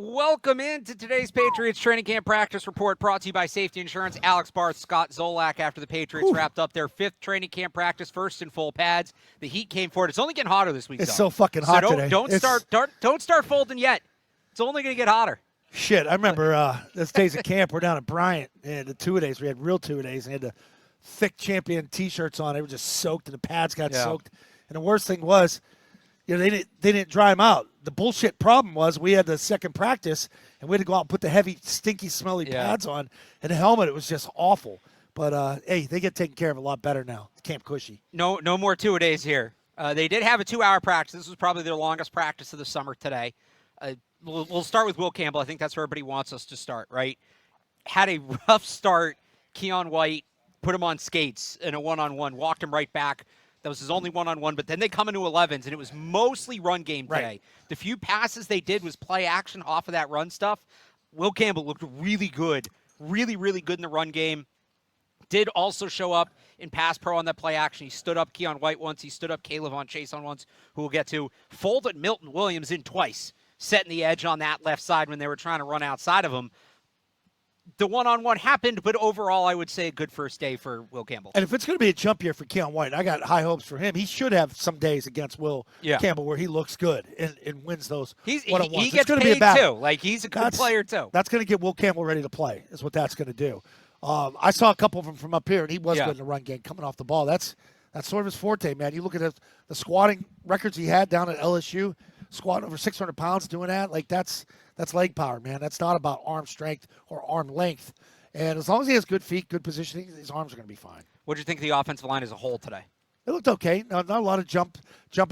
Welcome into today's Patriots training camp practice report brought to you by Safety Insurance. Alex Barth, Scott Zolak after the Patriots wrapped up their 5th training camp practice, first in full pads. The heat came for it. It's only getting hotter this week, It's though. so fucking hot today. Don't start folding yet. It's only going to get hotter. Shit, I remember those days at camp. We're down at Bryant, and the two-a-days, we had real two-a-days, and had the thick champion T-shirts on. They were just soaked, and the pads got soaked. And the worst thing was, they didn't dry them out. The bullshit problem was we had the second practice, and we had to go out and put the heavy, stinky, smelly pads on. And the helmet, it was just awful. But, hey, they get taken care of a lot better now. Camp Cushy. No more two-a-days here. They did have a 2-hour practice. This was probably their longest practice of the summer today. We'll start with Will Campbell. I think that's where everybody wants us to start, right? Had a rough start. Keon White put him on skates in a one-on-one, walked him right back. That was his only one-on-one, but then they come into 11s, and it was mostly run game today. Right. The few passes they did was play action off of that run stuff. Will Campbell looked really good, really, really good in the run game. Did also show up in pass pro on that play action. He stood up Keon White once. He stood up Caleb on Chase on once, who we'll get to. Folded Milton Williams in twice, setting the edge on that left side when they were trying to run outside of him. The one-on-one happened, but overall, I would say a good first day for Will Campbell. And if it's going to be a jump year for Keon White, I got high hopes for him. He should have some days against Will Campbell where he looks good and wins those one-on-ones. He gets paid, too. Like, he's a good player, too. That's going to get Will Campbell ready to play is what that's going to do. I saw a couple of them from up here, and he was good in the run game coming off the ball. That's sort of his forte, man. You look at the squatting records he had down at LSU, squatting over 600 pounds doing that. Like, that's leg power, man. That's not about arm strength or arm length. And as long as he has good feet, good positioning, his arms are going to be fine. What do you think of the offensive line as a whole today? It looked okay. Not a lot of jumping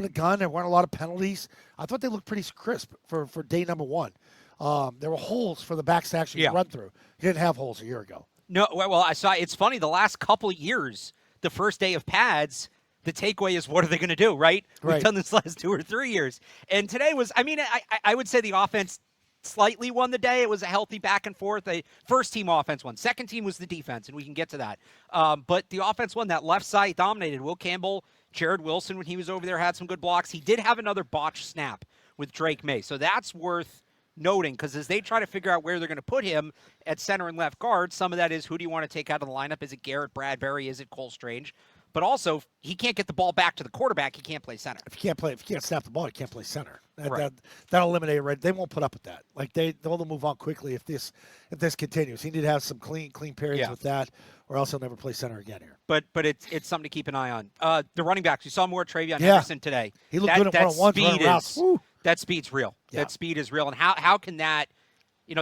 the gun. There weren't a lot of penalties. I thought they looked pretty crisp for day number one. There were holes for the backs to actually run through. He didn't have holes a year ago. No, well, I saw. It's funny. The last couple of years, the first day of pads, the takeaway is what are they going to do, right? We've done this last 2 or 3 years. And today was, I would say the offense slightly won the day. It was a healthy back and forth. The first team offense won. Second team was the defense, and we can get to that. But the offense won. That left side dominated. Will Campbell, Jared Wilson, when he was over there, had some good blocks. He did have another botched snap with Drake May. So that's worth noting, because as they try to figure out where they're going to put him at center and left guard, some of that is who do you want to take out of the lineup? Is it Garrett Bradbury? Is it Cole Strange? But also, he can't get the ball back to the quarterback. He can't play center. If you can't snap the ball, you can't play center. That'll eliminate it. Right? They won't put up with that. Like they'll move on quickly if this continues. He need to have some clean periods with that, or else he'll never play center again here. But it's something to keep an eye on. The running backs. You saw more Travion Henderson today. He looked good at one-on-ones, running routes. That speed's real. Yeah. That speed is real. And how can that?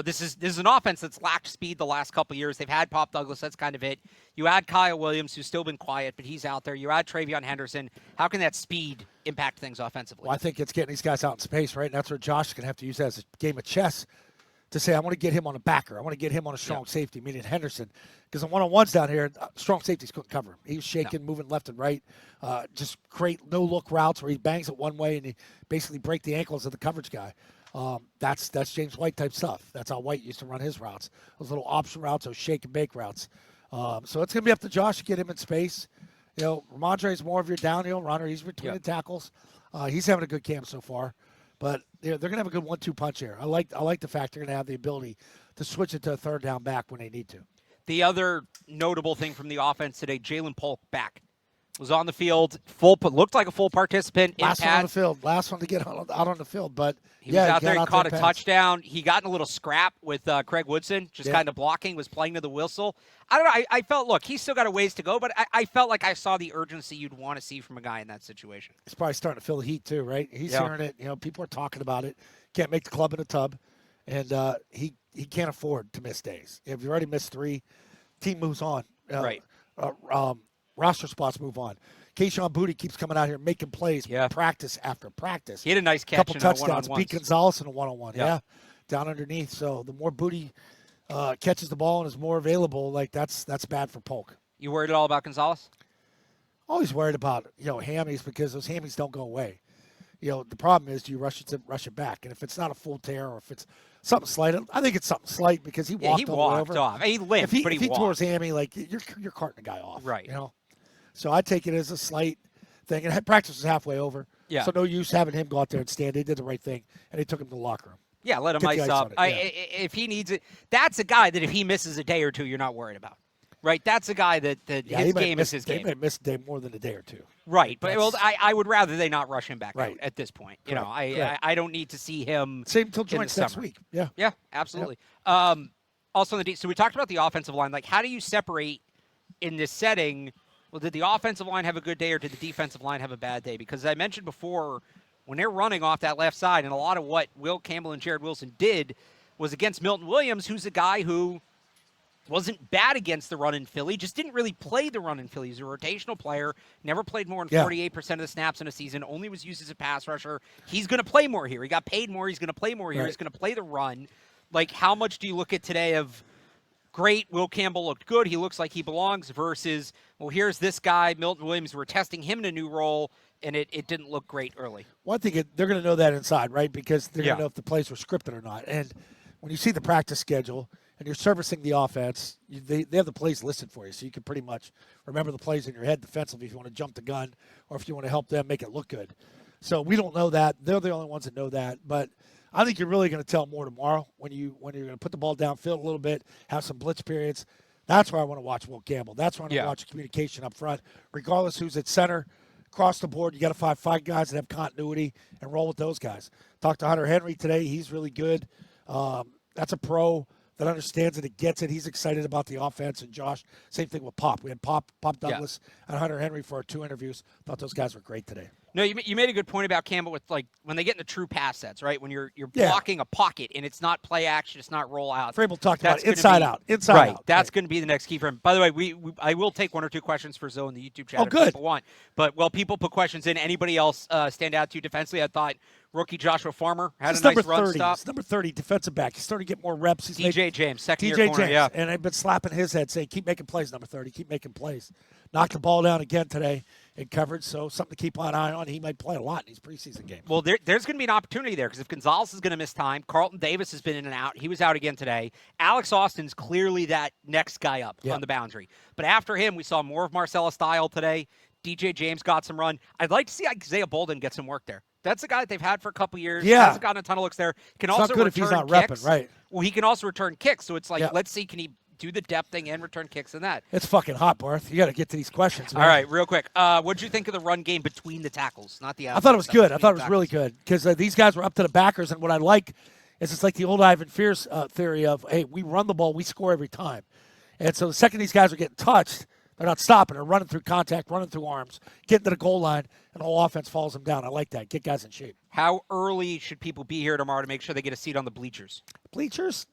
This is an offense that's lacked speed the last couple of years. They've had Pop Douglas. That's kind of it. You add Kyle Williams, who's still been quiet, but he's out there. You add Travion Henderson. How can that speed impact things offensively? Well, I think it's getting these guys out in space, right? And that's where Josh is going to have to use that as a game of chess to say, I want to get him on a backer. I want to get him on a strong safety, meaning Henderson. Because the one-on-ones down here, strong safeties couldn't cover him. He was shaking, moving left and right. Just great no-look routes where he bangs it one way and he basically break the ankles of the coverage guy. That's James White type stuff. That's how White used to run his routes. Those little option routes, those shake and bake routes. So it's going to be up to Josh to get him in space. Ramondre is more of your downhill runner. He's between the tackles. He's having a good camp so far. But they're going to have a good 1-2 punch here. I like the fact they're going to have the ability to switch it to a third down back when they need to. The other notable thing from the offense today, Jalen Polk back. Was on the field, looked like a full participant. Last one on the field. Last one to get out on the field. But he was out there, he caught a touchdown. He got in a little scrap with Craig Woodson, just kind of blocking, was playing to the whistle. I don't know. I felt, look, he's still got a ways to go, but I felt like I saw the urgency you'd want to see from a guy in that situation. He's probably starting to feel the heat too, right? He's hearing it. People are talking about it. Can't make the club in a tub. And he can't afford to miss days. If you already missed 3, team moves on. Right. Roster spots move on. Keyshawn Booty keeps coming out here making plays practice after practice. He had a nice catch. Couple touchdowns. Beat Gonzalez in a one-on-one. Yeah. Down underneath. So the more Booty catches the ball and is more available, that's bad for Polk. You worried at all about Gonzalez? Always worried about hammies because those hammies don't go away. The problem is do you rush it back, and if it's not a full tear or if it's something slight, I think it's something slight because he walked all the way over. Off. He limped, but he walked. tore his hammy, you're carting the guy off, right? So I take it as a slight thing. And practice was halfway over, so no use having him go out there and stand. They did the right thing, and they took him to the locker room. Yeah, let him Get the ice ice up. on it, yeah. If he needs it, that's a guy that if he misses a day or two, you're not worried about. Right? That's a guy that his game is his game. He might miss a day more than a day or two. Right. But I would rather they not rush him back out at this point. You know, I don't need to see him. Same until joints next week. Yeah. Yeah, absolutely. Yep. Also, so we talked about the offensive line. Like, how do you separate in this setting? Well, did the offensive line have a good day or did the defensive line have a bad day? Because as I mentioned before, when they're running off that left side, and a lot of what Will Campbell and Jared Wilson did was against Milton Williams, who's a guy who wasn't bad against the run in Philly, just didn't really play the run in Philly. He's a rotational player, never played more than 48% of the snaps in a season, only was used as a pass rusher. He's going to play more here. He got paid more. He's going to play more here. He's going to play the run. Like, how much do you look at today of, great, Will Campbell looked good, he looks like he belongs, versus, well, here's this guy, Milton Williams, we're testing him in a new role, and it didn't look great early. One thing, they're going to know that inside, right? Because they're going to know if the plays were scripted or not. And when you see the practice schedule and you're servicing the offense, they have the plays listed for you. So you can pretty much remember the plays in your head defensively if you want to jump the gun or if you want to help them make it look good. So we don't know that. They're the only ones that know that. But I think you're really going to tell more tomorrow when you're going to put the ball downfield a little bit, have some blitz periods. That's where I want to watch Will Campbell. That's where I want to watch communication up front, regardless who's at center. Across the board, you got to find guys that have continuity and roll with those guys. Talked to Hunter Henry today. He's really good. That's a pro that understands it and gets it. He's excited about the offense. And Josh, same thing with Pop. We had Pop Douglas and Hunter Henry for our 2 interviews. Thought those guys were great today. No, you made a good point about Campbell with, like, when they get in the true pass sets, right? When you're blocking a pocket and it's not play action, it's not roll out. Vrabel talked about inside out. That's going to be the next key for him. By the way, I will take 1 or 2 questions for Zoe in the YouTube chat if people want. But while people put questions in, anybody else stand out to you defensively? I thought rookie Joshua Farmer had a nice run stop. He's number 30 defensive back. He's starting to get more reps. He's DJ James, second-year corner, and I've been slapping his head saying, keep making plays, number 30, keep making plays. Knocked the ball down again today in coverage, so something to keep an eye on. He might play a lot in these preseason games. Well, there's going to be an opportunity there because if Gonzalez is going to miss time, Carlton Davis has been in and out. He was out again today. Alex Austin's clearly that next guy up on the boundary. But after him, we saw more of Marcellus Dial today. DJ James got some run. I'd like to see Isaiah Bolden get some work there. That's a guy that they've had for a couple years. Hasn't gotten a ton of looks there. Can it's also not good return if he's not kicks. Repping, right? Well, he can also return kicks. So it's like, let's see, can he do the depth thing and return kicks and that? It's fucking hot, Barth. You got to get to these questions, man. All right, real quick. What did you think of the run game between the tackles, not the outside? I thought it was good. I thought it was really good because these guys were up to the backers, and what I like is it's like the old Ivan Fierce theory of, hey, we run the ball, we score every time. And so the second these guys are getting touched, they're not stopping. They're running through contact, running through arms, getting to the goal line, and the whole offense follows them down. I like that. Get guys in shape. How early should people be here tomorrow to make sure they get a seat on the bleachers? Bleachers?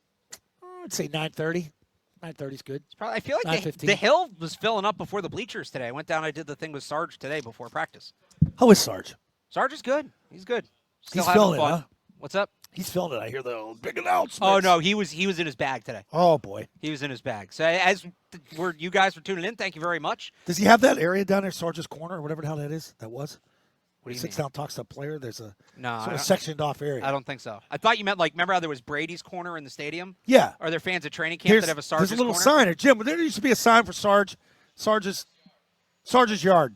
I'd say 9:30. 9:30 is good. I feel like the hill was filling up before the bleachers today. I went down, I did the thing with Sarge today before practice. How is Sarge? Sarge is good. He's good. He's feeling it, huh? What's up? He's feeling it. I hear the big announcements. Oh, no, he was in his bag today. Oh, boy. He was in his bag. So as you guys were tuning in, thank you very much. Does he have that area down there, Sarge's corner, or whatever the hell that is? That was? What do you sits mean? down, talks to a player. There's a sort of sectioned off area. I don't think so. I thought you meant, like, remember how there was Brady's corner in the stadium? Yeah. Are there fans at training camp that have a Sarge's corner? There's a little corner? sign at Jim. There used to be a sign for Sarge's yard.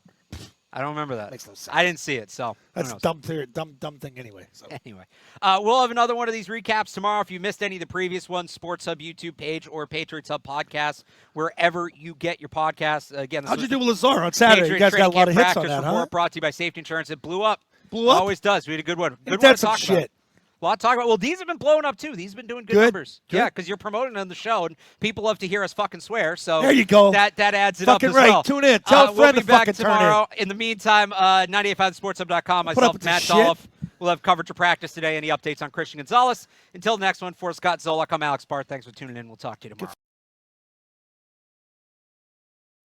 I don't remember that. Makes no sense. I didn't see it, so that's a dumb thing anyway. So. Anyway, we'll have another one of these recaps tomorrow. If you missed any of the previous ones, Sports Hub YouTube page or Patriots Hub podcast, wherever you get your podcasts. Again, how'd you do with Lazar on Saturday? Patriot you guys got a lot of hits on that, report huh? Brought to you by Safety Insurance. It blew up. Blew up? Always does. We had a good one. Good That's one some to talk shit. about. A lot to talk about. Well, these have been blowing up, too. These have been doing good numbers. Good. Yeah, because you're promoting on the show, and people love to hear us fucking swear. So there you go. That adds it fucking up as well. Tune in. Tell a friend we'll to be back fucking tomorrow. turn in. In the meantime, 985sportshub.com. Myself, Matt Dolph. We'll have coverage of practice today. Any updates on Christian Gonzalez. Until the next one, for Scott Zolak, I'm Alex Barth. Thanks for tuning in. We'll talk to you tomorrow.